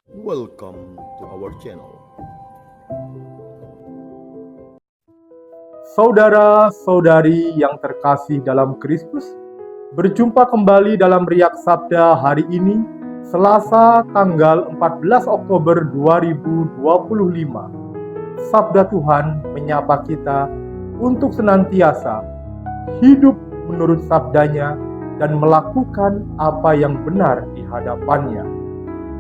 Welcome to our channel. Saudara-saudari yang terkasih dalam Kristus, berjumpa kembali dalam Riak Sabda hari ini, Selasa tanggal 14 Oktober 2025. Sabda Tuhan menyapa kita untuk senantiasa hidup menurut sabdanya dan melakukan apa yang benar di hadapannya.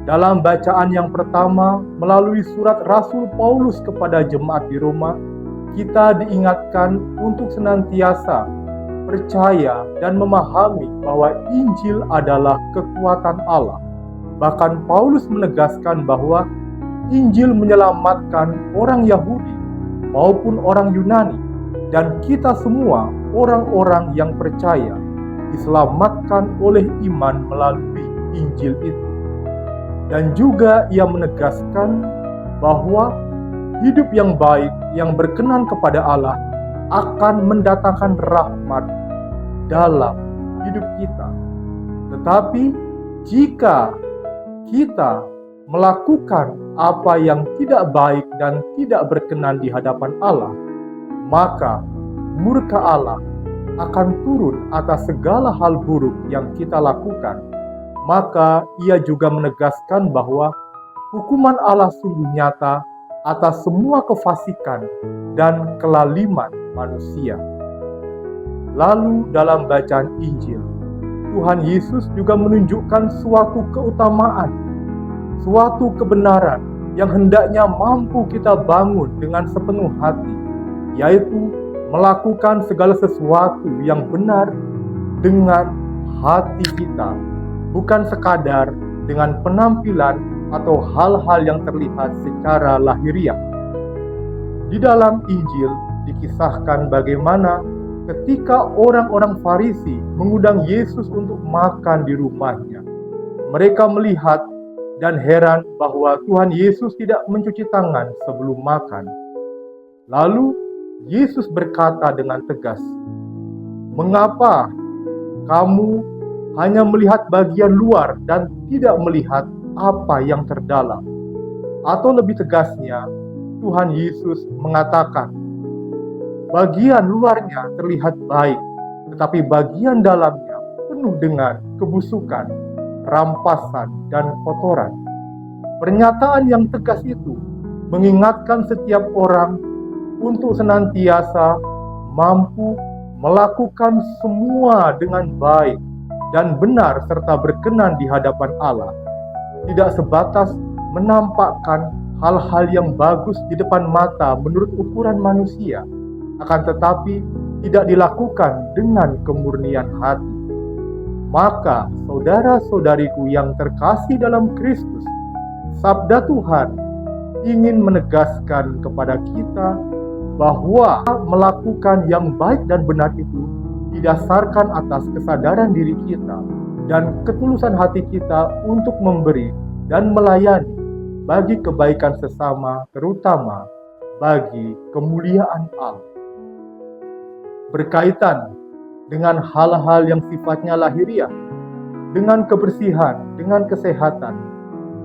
Dalam bacaan yang pertama, melalui surat Rasul Paulus kepada jemaat di Roma, kita diingatkan untuk senantiasa percaya dan memahami bahwa Injil adalah kekuatan Allah. Bahkan Paulus menegaskan bahwa Injil menyelamatkan orang Yahudi maupun orang Yunani, dan kita semua orang-orang yang percaya diselamatkan oleh iman melalui Injil itu. Dan juga ia menegaskan bahwa hidup yang baik yang berkenan kepada Allah akan mendatangkan rahmat dalam hidup kita. Tetapi jika kita melakukan apa yang tidak baik dan tidak berkenan di hadapan Allah, maka murka Allah akan turun atas segala hal buruk yang kita lakukan. Maka ia juga menegaskan bahwa hukuman Allah sungguh nyata atas semua kefasikan dan kelaliman manusia. Lalu dalam bacaan Injil, Tuhan Yesus juga menunjukkan suatu keutamaan, suatu kebenaran yang hendaknya mampu kita bangun dengan sepenuh hati, yaitu melakukan segala sesuatu yang benar dengan hati kita, bukan sekadar dengan penampilan atau hal-hal yang terlihat secara lahiriah. Di dalam Injil dikisahkan bagaimana ketika orang-orang Farisi mengundang Yesus untuk makan di rumahnya. Mereka melihat dan heran bahwa Tuhan Yesus tidak mencuci tangan sebelum makan. Lalu Yesus berkata dengan tegas, "Mengapa kamu hanya melihat bagian luar dan tidak melihat apa yang terdalam?" Atau lebih tegasnya, Tuhan Yesus mengatakan, bagian luarnya terlihat baik, tetapi bagian dalamnya penuh dengan kebusukan, rampasan, dan kotoran. Pernyataan yang tegas itu mengingatkan setiap orang untuk senantiasa mampu melakukan semua dengan baik dan benar serta berkenan di hadapan Allah, tidak sebatas menampakkan hal-hal yang bagus di depan mata menurut ukuran manusia, akan tetapi tidak dilakukan dengan kemurnian hati. Maka saudara-saudariku yang terkasih dalam Kristus, sabda Tuhan ingin menegaskan kepada kita bahwa melakukan yang baik dan benar itu didasarkan atas kesadaran diri kita dan ketulusan hati kita untuk memberi dan melayani bagi kebaikan sesama, terutama bagi kemuliaan Allah. Berkaitan dengan hal-hal yang sifatnya lahiriah, dengan kebersihan, dengan kesehatan,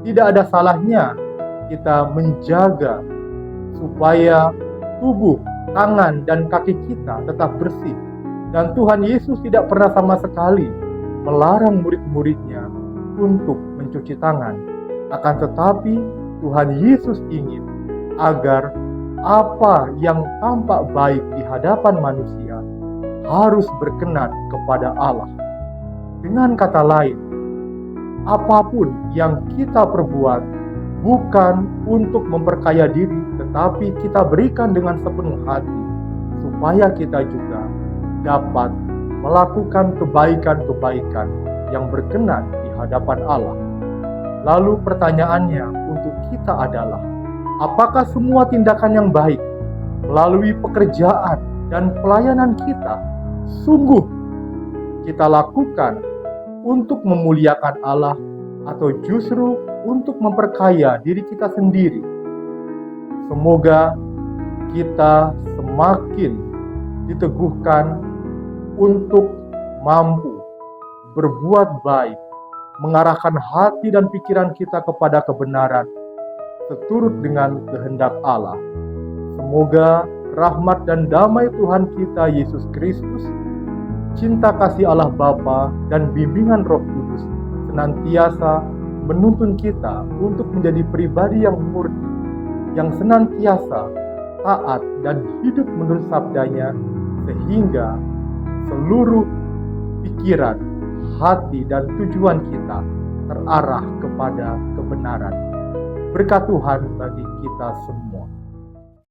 tidak ada salahnya kita menjaga supaya tubuh, tangan, dan kaki kita tetap bersih. Dan Tuhan Yesus tidak pernah sama sekali melarang murid-muridnya untuk mencuci tangan. Akan tetapi Tuhan Yesus ingin agar apa yang tampak baik di hadapan manusia harus berkenan kepada Allah. Dengan kata lain, apapun yang kita perbuat bukan untuk memperkaya diri, tetapi kita berikan dengan sepenuh hati, supaya kita juga dapat melakukan kebaikan-kebaikan yang berkenan di hadapan Allah. Lalu pertanyaannya untuk kita adalah, apakah semua tindakan yang baik melalui pekerjaan dan pelayanan kita sungguh kita lakukan untuk memuliakan Allah, atau justru untuk memperkaya diri kita sendiri? Semoga kita semakin diteguhkan untuk mampu berbuat baik mengarahkan hati dan pikiran kita kepada kebenaran, seturut dengan kehendak Allah. Semoga rahmat dan damai Tuhan kita Yesus Kristus, cinta kasih Allah Bapa dan bimbingan Roh Kudus senantiasa menuntun kita untuk menjadi pribadi yang murni, yang senantiasa taat dan hidup menurut sabdanya, sehingga seluruh pikiran, hati, dan tujuan kita terarah kepada kebenaran. Berkat Tuhan bagi kita semua.